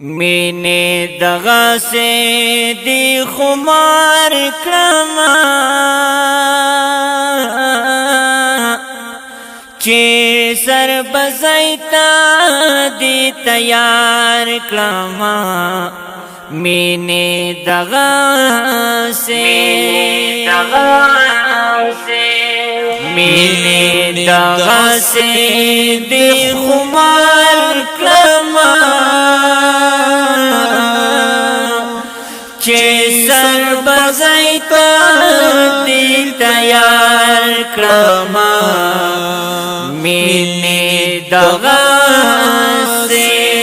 مینه دغه سي دی خمار کړما چې سر بزایتا دی تیار کړما مینه دغه سي مینه دغه سي دی خمار کړما چې سر بزایتا دی تیار کړما مینه دغه سي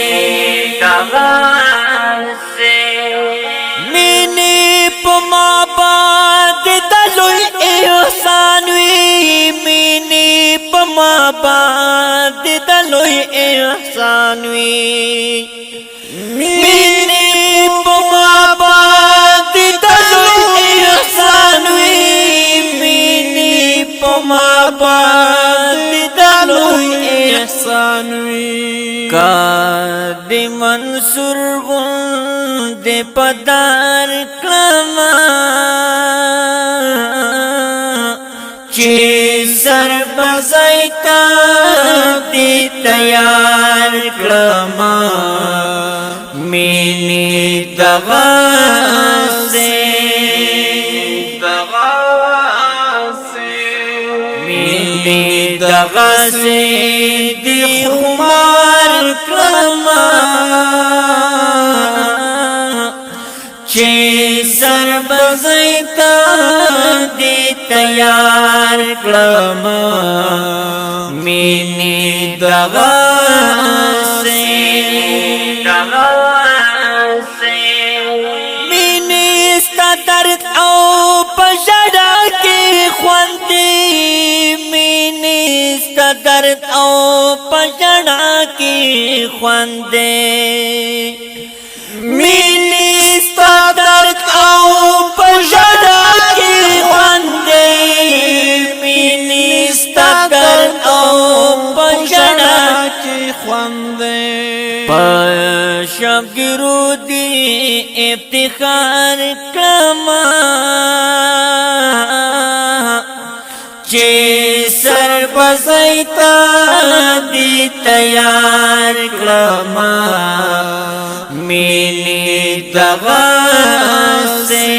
مینه پما باد دلوي احسان وي مینه پما باد دلوي احسان وي مینه پما باد دلوي احسان وي مینه پما باد دلوي احسان وي کاد منصور غند پدار کلمہ چې سر بزایتا دی تیار کلمہ مینه دغه مینه دغه سي دی خمار کلمہ چې سر بزایتا دی تیار کلمہ مینه دغه سي مینه ستا درد او پژړا کې خوندې مینه ستا درد او پژړا کې خوندې مینه ستا درد او پژړا کې خوندې مینه ستا درد او پژړا کې خوندې شبګرو دی افتخار کړما چې سر بزایتا دی تیار کړما مینه دغه سي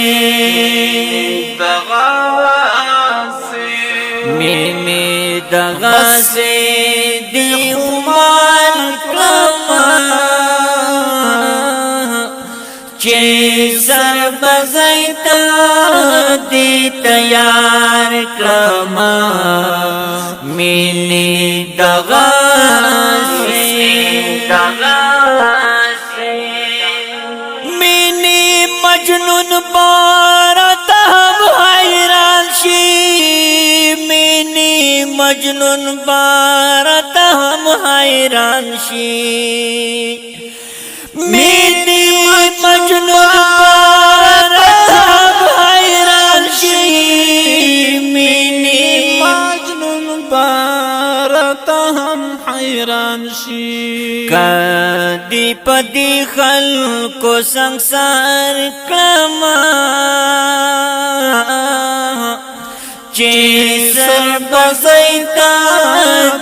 مینه دغه سي دی خمار کړما چې سر بزایتا دی تیار کړما مینه دغه سي مینه مجنون بارت هم حیران شي مینه مجنون بارت هم حیران شي مینه مجنون بارت هم حیران شي مینه مجنون بارت هم حیران شي کدی پدی خلکو سنگسار کړما چې سر بزایتا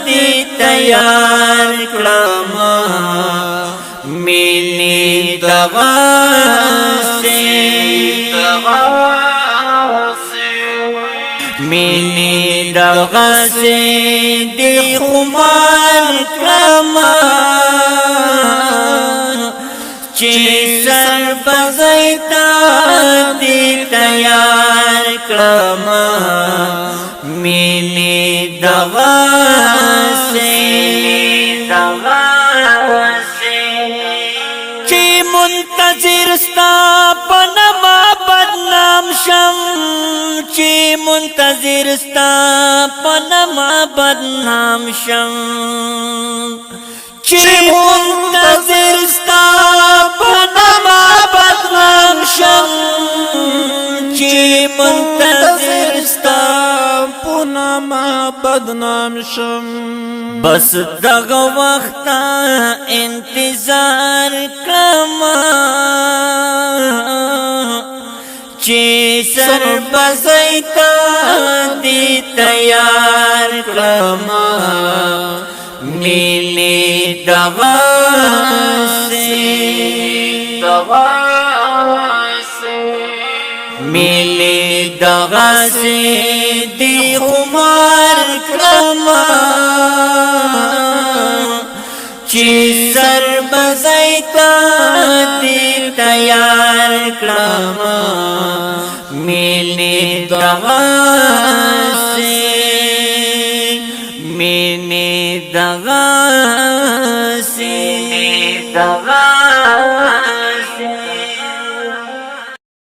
دی تیار کړما مینه دغه سي مینه دغه سي دی خمار کړما چې سر بزایتا دی تیار کړما مینه دغه سي چې منتظر ستا پنما بدنام شم چې منتظر ستا پنما بدنام شم چې منتظر ستا پنما بدنام شم چې منتظر ستا پنما بدنام شم بس دغه وخت انتظار کړم چی سر بزیتا دی تیار کرما میلی دغاسی میلی دغاسی دی خمار کرما چی سر بزیتا دی تیار کرما میلی دغاسی